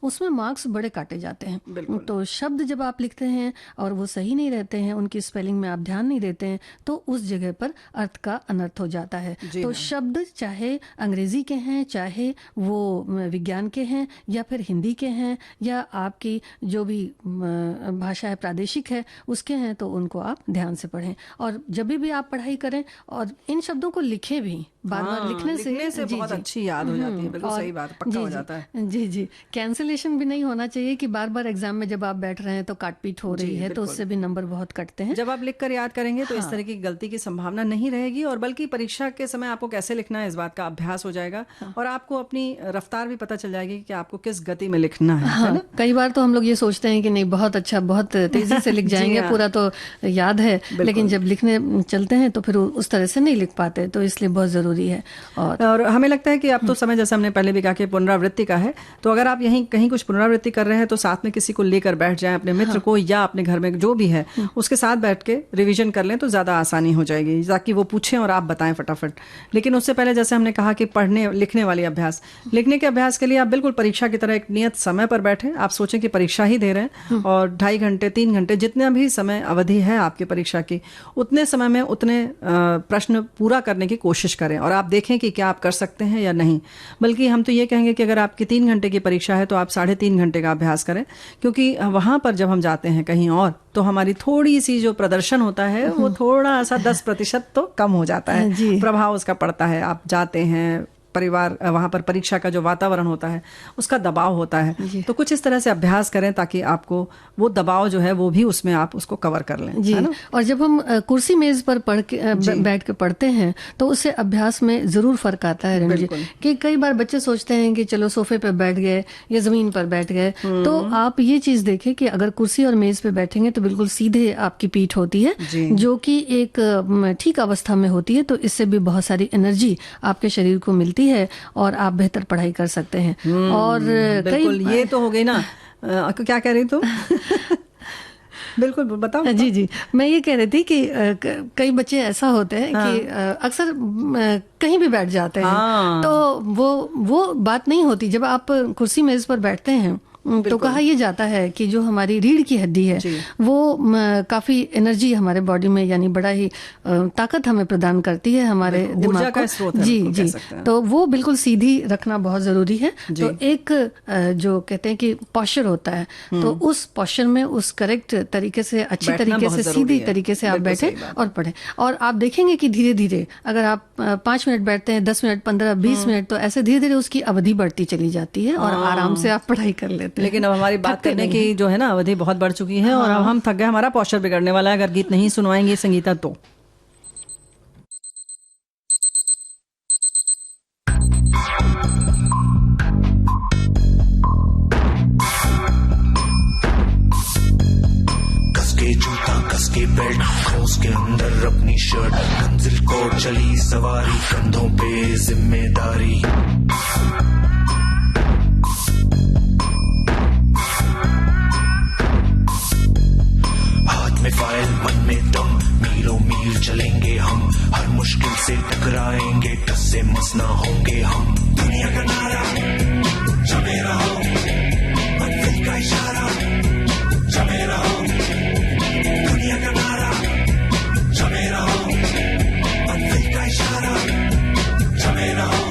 उसमें मार्क्स बड़े काटे जाते हैं। बिल्कुल। तो शब्द जब आप लिखते हैं और वो सही नहीं रहते हैं, उनकी स्पेलिंग में आप ध्यान नहीं देते हैं, तो उस जगह पर अर्थ का अनर्थ हो जाता है। जी तो हाँ। शब्द चाहे अंग्रेजी के हैं, चाहे वो विज्ञान के हैं, या फिर हिंदी के हैं, या आपकी जो भी भाषा है प्रादेशिक है उसके हैं, तो उनको आप ध्यान से पढ़ें। और जब भी आप पढ़ाई करें और इन शब्दों को लिखें भी, बार बार लिखने से जी बहुत जी अच्छी याद हो जाती है। बिल्कुल और सही बात, पक्का जी हो जी जाता है। जी जी कैंसिलेशन भी नहीं होना चाहिए कि बार बार एग्जाम में जब आप बैठ रहे हैं तो काटपीट हो रही जी, है, तो बिल्कुल। उससे भी नंबर बहुत कटते हैं। जब आप लिखकर याद करेंगे तो इस हाँ। तरह की गलती की संभावना नहीं रहेगी, और बल्कि परीक्षा के समय आपको कैसे लिखना है इस बात का अभ्यास हो जाएगा, और आपको अपनी रफ्तार भी पता चल जाएगी कि आपको किस गति में लिखना है हाँ, ना? कई बार तो हम लोग ये सोचते हैं कि नहीं बहुत अच्छा, बहुत तेजी से लिख जी जाएंगे, हाँ। पूरा तो याद है, लेकिन जब लिखने चलते हैं तो फिर उस तरह से नहीं लिख पाते, तो इसलिए बहुत जरूरी है। और हमें लगता है कि अब तो समय, जैसे हमने पहले भी कहा, कि पुनरावृत्ति का है, तो अगर आप यहीं कहीं कुछ पुनरावृत्ति कर रहे हैं तो साथ में किसी को लेकर बैठ जाएं, अपने मित्र को या अपने घर में जो भी है उसके साथ बैठ के रिवीजन कर लें, तो ज़्यादा आसानी हो जाएगी, ताकि वो पूछें और आप बताएं फटाफट। लेकिन उससे पहले जैसे हमने कहा कि पढ़ने लिखने वाली अभ्यास, लिखने के अभ्यास के लिए आप बिल्कुल परीक्षा की तरह एक नियत समय पर बैठें। आप सोचें कि परीक्षा ही दे रहे हैं, और 2.5 घंटे 3 घंटे जितना भी समय अवधि है आपकी परीक्षा की, उतने समय में उतने प्रश्न पूरा करने की कोशिश करें, और आप देखें कि क्या आप कर सकते हैं या नहीं। बल्कि हम तो ये कहेंगे कि अगर आपकी 3 घंटे की परीक्षा है तो आप 3.5 घंटे का अभ्यास करें, क्योंकि वहां पर जब हम जाते हैं कहीं और, तो हमारी थोड़ी सी जो प्रदर्शन होता है वो थोड़ा सा 10% तो कम हो जाता है, प्रभाव उसका पड़ता है। आप जाते हैं, परिवार, वहां पर परीक्षा का जो वातावरण होता है उसका दबाव होता है, तो कुछ इस तरह से अभ्यास करें ताकि आपको वो दबाव जो है वो भी उसमें आप उसको कवर कर लें, जी। है ना? और जब हम कुर्सी मेज पर पढ़ के बैठ के पढ़ते हैं तो उससे अभ्यास में जरूर फर्क आता है रेणु जी, कि कई बार बच्चे सोचते हैं कि चलो सोफे पे बैठ गए या जमीन पर बैठ गए, तो आप ये चीज देखें कि अगर कुर्सी और मेज पे बैठेंगे तो बिल्कुल सीधे आपकी पीठ होती है, जो कि एक ठीक अवस्था में होती है, तो इससे भी बहुत सारी एनर्जी आपके शरीर को मिलती है और आप बेहतर पढ़ाई कर सकते हैं। और बिल्कुल, ये तो हो गई ना। क्या कह रही तुम? बिल्कुल बताओ। जी जी, मैं ये कह रही थी कि कई बच्चे ऐसा होते हैं कि अक्सर कहीं भी बैठ जाते हैं, तो वो बात नहीं होती। जब आप कुर्सी मेज पर बैठते हैं तो कहा यह जाता है कि जो हमारी रीढ़ की हड्डी है वो काफी एनर्जी हमारे बॉडी में, यानी बड़ा ही ताकत हमें प्रदान करती है हमारे दिमाग को। जी जी, तो वो बिल्कुल सीधी रखना बहुत जरूरी है। तो एक जो कहते हैं कि पॉस्चर होता है, तो उस पॉस्चर में उस करेक्ट तरीके से, अच्छी तरीके से, सीधी तरीके से आप बैठे और पढ़ें। और आप देखेंगे कि धीरे धीरे अगर आप 5 मिनट बैठते हैं, 10 मिनट, 15, 20 मिनट, तो ऐसे धीरे धीरे उसकी अवधि बढ़ती चली जाती है और आराम से आप पढ़ाई कर लेते हैं। लेकिन अब हमारी बात करने की जो है ना अवधि बहुत बढ़ चुकी है, और अब हम थक गए, हमारा पोस्चर बिगड़ने वाला है अगर गीत नहीं सुनवाएंगे संगीता तो। कसके जूता, कसके बेल्ट, उसके अंदर अपनी शर्ट, मंजिल को चली सवारी, कंधों पे जिम्मेदारी। में फाइल, मन में दम, मीलों मील चलेंगे हम, हर मुश्किल से टकराएंगे, टस से मस ना होंगे हम। दुनिया का नारा जमे रहो, मंजिल का इशारा जमे रहो, दुनिया का नारा जमे रहो, मंजिल का इशारा जमे रहो।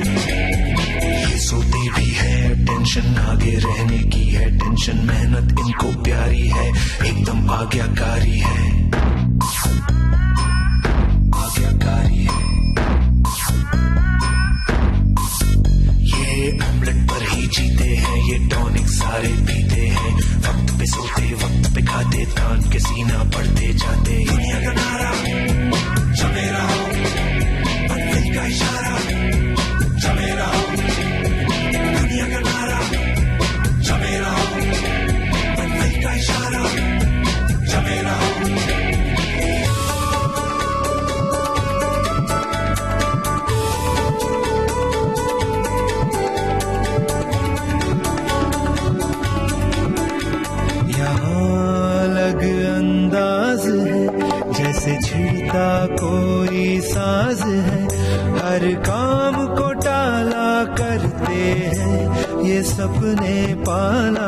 ये सोते भी है, टेंशन आगे रहने की है, टेंशन मेहनत इनको प्यारी है, एकदम आज्ञाकारी है, आज्ञाकारी है। ये ऑमलेट पर ही जीते हैं, ये टॉनिक सारे पीते हैं, वक्त पे सोते वक्त पे खाते, तान के सीना बढ़ते जाते। दुनिया का नारा जमे रहो, मंजिल का इशारा जमे रहो, दुनिया का नारा जमे रहो, मंजिल का इशारा जमे रहो। यहाँ अलग अंदाज है, जैसे सपने पाना